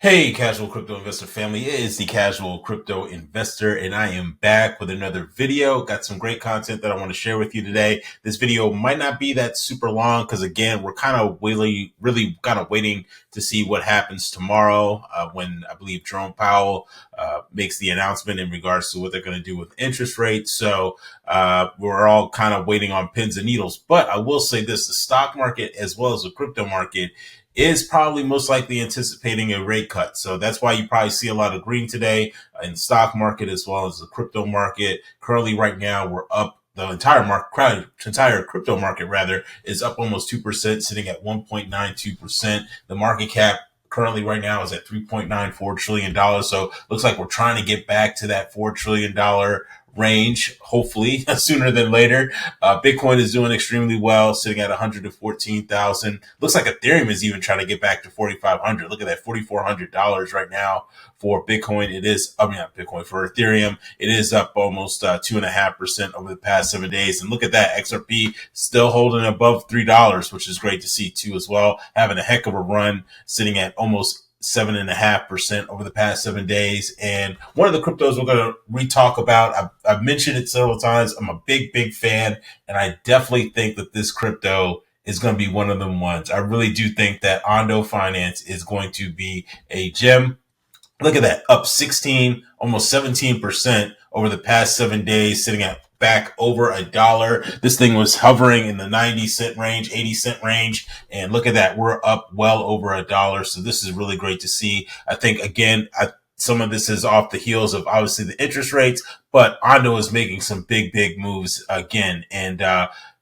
Hey, casual crypto investor family. It is the casual crypto investor, and I am back with another video. Got some great content that I want to share with you today. This video might not be that super long because, again, we're kind of really kind of waiting to see what happens tomorrow when I believe Jerome Powell makes the announcement in regards to what they're going to do with interest rates. So we're all kind of waiting on pins and needles. But I will say this: the stock market as well as the crypto market is probably most likely anticipating a rate cut. So that's why you probably see a lot of green today in the stock market as well as the crypto market. Currently, right now, we're up. The entire crypto market rather is up almost 2%, sitting at 1.92%. The market cap currently right now is at $3.94 trillion. So looks like we're trying to get back to that $4 trillion range, hopefully sooner than later. Bitcoin is doing extremely well, sitting at 114,000. Looks like Ethereum is even trying to get back to 4,500. Look at that, $4,400 right now for Bitcoin. Not Bitcoin, for Ethereum. It is up almost 2.5% over the past 7 days. And look at that, XRP still holding above $3, which is great to see too as well. Having a heck of a run, sitting at almost 7.5% over the past 7 days. And one of the cryptos we're going to re-talk about, I've mentioned it several times. I'm a big fan, and I definitely think that this crypto is going to be one of them ones. I really do think that Ondo Finance is going to be a gem. Look at that, up 16, almost 17% over the past 7 days, sitting at back over $1. This thing was hovering in the 90-cent range, 80-cent range. And look at that, we're up well over $1. So this is really great to see. I think, again, some of this is off the heels of obviously the interest rates, but Ondo is making some big moves again. And,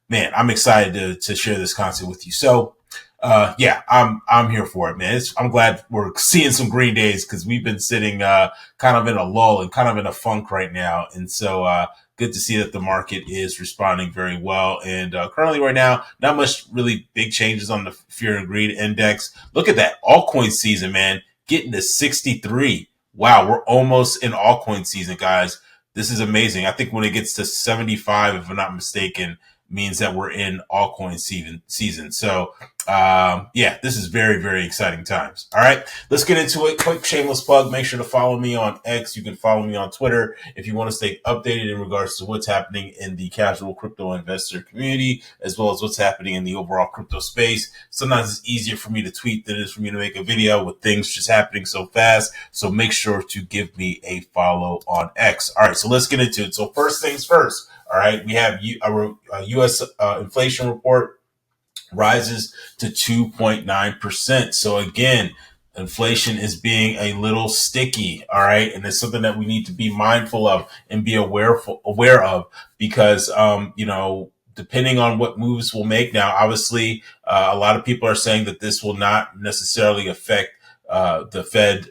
man, I'm excited to share this content with you. So, I'm here for it, man. I'm glad we're seeing some green days because we've been sitting kind of in a lull and kind of in a funk right now. And so good to see that the market is responding very well. And currently right now, not much really big changes on the fear and greed index. Look at that altcoin season, man, getting to 63. Wow, we're almost in altcoin season, guys. This is amazing. I think when it gets to 75, if I'm not mistaken, means that we're in altcoin season. So, this is very exciting times. All right, let's get into it. Quick shameless plug. Make sure to follow me on X. You can follow me on Twitter if you want to stay updated in regards to what's happening in the casual crypto investor community, as well as what's happening in the overall crypto space. Sometimes it's easier for me to tweet than it is for me to make a video with things just happening so fast. So make sure to give me a follow on X. All right, so let's get into it. So first things first. All right, we have our U.S. Inflation report rises to 2.9%. So again, inflation is being a little sticky. All right, and it's something that we need to be mindful of and be aware of because depending on what moves we'll make. Now, obviously, a lot of people are saying that this will not necessarily affect the Fed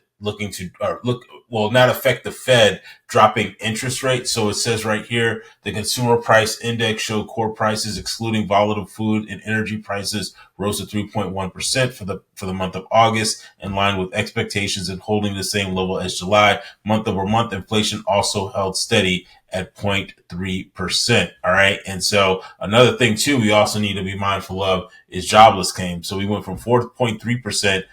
not affect the Fed dropping interest rates. So it says right here, the consumer price index showed core prices excluding volatile food and energy prices rose to 3.1% for the month of August, in line with expectations and holding the same level as July. Month over month, inflation also held steady at 0.3%. All right. And so another thing too, we also need to be mindful of is jobless claims. So we went from 4.3%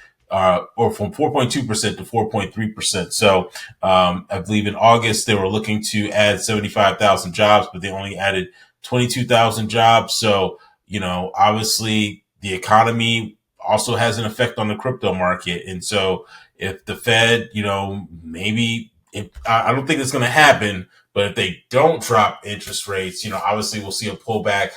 or from 4.2% to 4.3%. So I believe in August, they were looking to add 75,000 jobs, but they only added 22,000 jobs. So, obviously the economy also has an effect on the crypto market. And so if the Fed, I don't think it's going to happen, but if they don't drop interest rates, obviously we'll see a pullback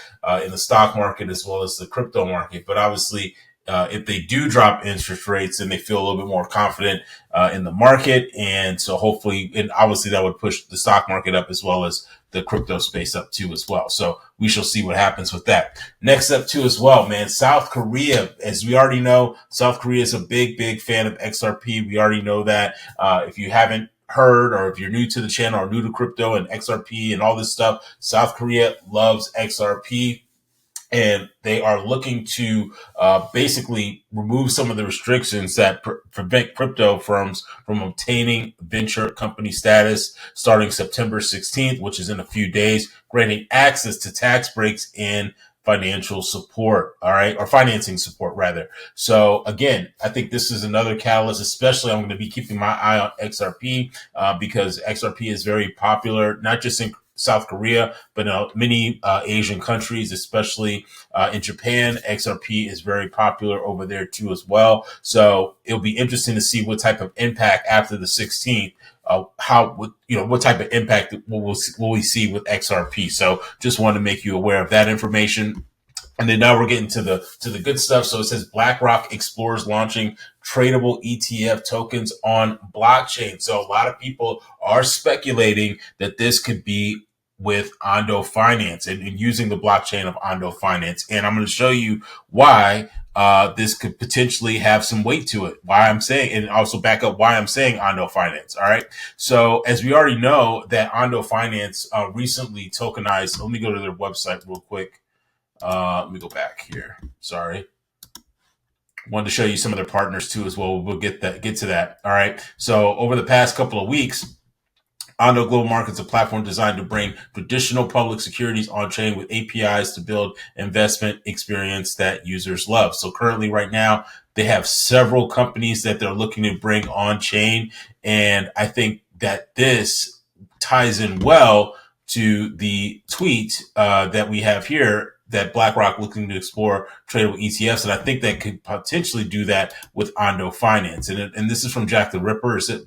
in the stock market as well as the crypto market. But obviously, if they do drop interest rates, then they feel a little bit more confident in the market. And so hopefully, and obviously that would push the stock market up as well as the crypto space up too as well. So we shall see what happens with that. Next up too as well, man, South Korea. As we already know, South Korea is a big fan of XRP. We already know that. If you haven't heard, or if you're new to the channel or new to crypto and XRP and all this stuff, South Korea loves XRP. And they are looking to basically remove some of the restrictions that prevent crypto firms from obtaining venture company status starting September 16th, which is in a few days, granting access to tax breaks in financial support, all right, or financing support rather. So again, I think this is another catalyst, especially I'm going to be keeping my eye on XRP because XRP is very popular, not just in South Korea, but in many Asian countries, especially in Japan. XRP is very popular over there too as well. So it'll be interesting to see what type of impact after the 16th. What type of impact will we see with XRP? So just wanted to make you aware of that information. And then now we're getting to the good stuff. So it says BlackRock explores launching tradable ETF tokens on blockchain. So a lot of people are speculating that this could be with Ondo Finance and using the blockchain of Ondo Finance. And I'm going to show you why this could potentially have some weight to it. Why I'm saying, and also back up why I'm saying Ondo Finance. All right. So as we already know that Ondo Finance recently tokenized. Let me go to their website real quick. Let me go back here. Sorry. Wanted to show you some of their partners too as well. We'll get to that. All right. So over the past couple of weeks, Ondo Global Markets, a platform designed to bring traditional public securities on chain with APIs to build investment experience that users love. So currently right now, they have several companies that they're looking to bring on chain. And I think that this ties in well to the tweet that we have here, that BlackRock looking to explore tradable ETFs. And I think that could potentially do that with Ondo Finance. And this is from Jack the Ripper. Is it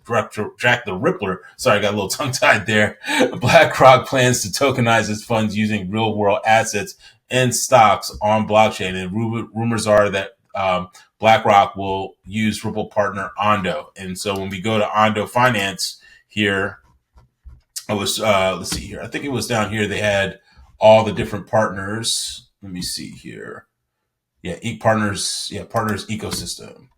Jack the Rippler? Sorry, I got a little tongue tied there. BlackRock plans to tokenize its funds using real world assets and stocks on blockchain. And rumors are that BlackRock will use Ripple partner Ondo. And so when we go to Ondo Finance here, I was, let's see here. I think it was down here. They had all the different partners. Let me see here. Yeah, partners ecosystem.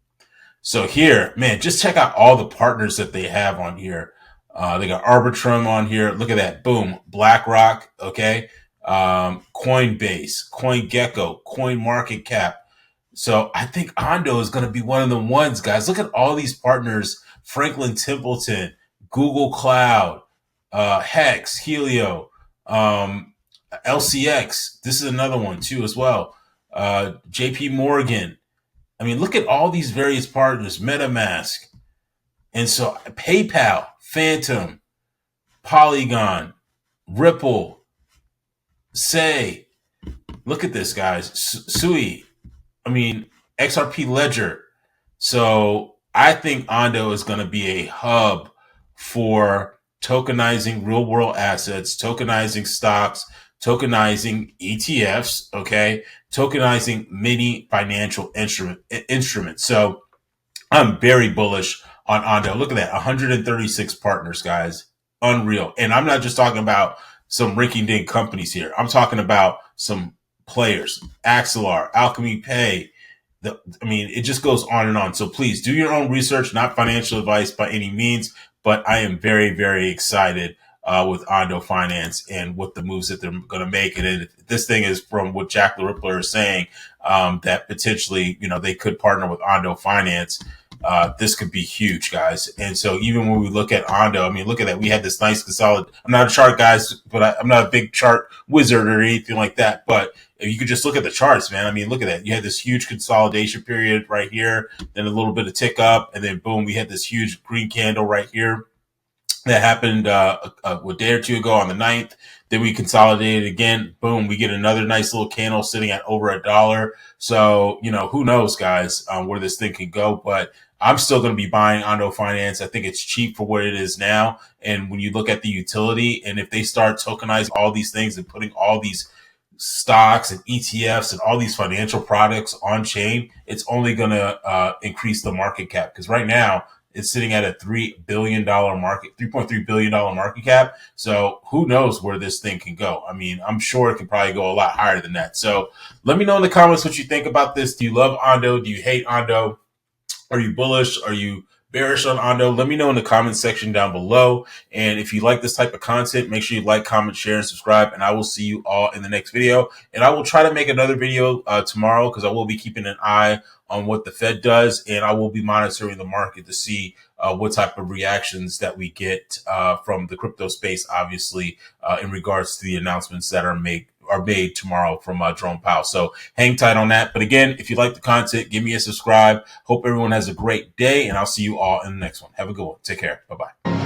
So here, man, just check out all the partners that they have on here. They got Arbitrum on here. Look at that. Boom. BlackRock. Okay. Coinbase, CoinGecko, CoinMarketCap. So I think Ondo is going to be one of the ones, guys. Look at all these partners. Franklin Templeton, Google Cloud, Hex, Helio, LCX. This is another one too as well. JP Morgan. I mean, look at all these various partners, MetaMask. And so PayPal, Phantom, Polygon, Ripple, Say. Look at this, guys. Sui. I mean, XRP Ledger. So I think Ondo is going to be a hub for tokenizing real world assets, tokenizing stocks, tokenizing ETFs, okay, tokenizing many financial instruments. So I'm very bullish on Ondo. Look at that, 136 partners, guys. Unreal. And I'm not just talking about some rinky-dink companies here. I'm talking about some players, Axelar, Alchemy Pay. It just goes on and on. So please do your own research, not financial advice by any means, but I am very, very excited with Ondo Finance and what the moves that they're going to make. And this thing is from what Jack the Rippler is saying, that potentially, they could partner with Ondo Finance. This could be huge, guys. And so even when we look at Ondo, look at that. We had this nice consolidation. I'm not a chart guys, but I'm not a big chart wizard or anything like that. But if you could just look at the charts, man. Look at that. You had this huge consolidation period right here, then a little bit of tick up, and then boom, we had this huge green candle right here that happened a day or two ago on the 9th. Then we consolidated again. Boom, we get another nice little candle sitting at over $1. So, who knows, guys, where this thing can go. But I'm still going to be buying Ondo Finance. I think it's cheap for what it is now. And when you look at the utility, and if they start tokenizing all these things and putting all these stocks and ETFs and all these financial products on chain, it's only going to increase the market cap. Because right now, it's sitting at a $3 billion market, $3.3 billion market cap. So who knows where this thing can go? I'm sure it could probably go a lot higher than that. So let me know in the comments what you think about this. Do you love Ondo? Do you hate Ondo? Are you bullish? Are you bearish on Ondo? Let me know in the comments section down below. And if you like this type of content, make sure you like, comment, share, and subscribe. And I will see you all in the next video. And I will try to make another video tomorrow, because I will be keeping an eye on what the Fed does. And I will be monitoring the market to see what type of reactions that we get from the crypto space, obviously, in regards to the announcements that are made are made tomorrow from Jerome Powell. So hang tight on that. But again, if you like the content, give me a subscribe. Hope everyone has a great day, and I'll see you all in the next one. Have a good one. Take care. Bye-bye.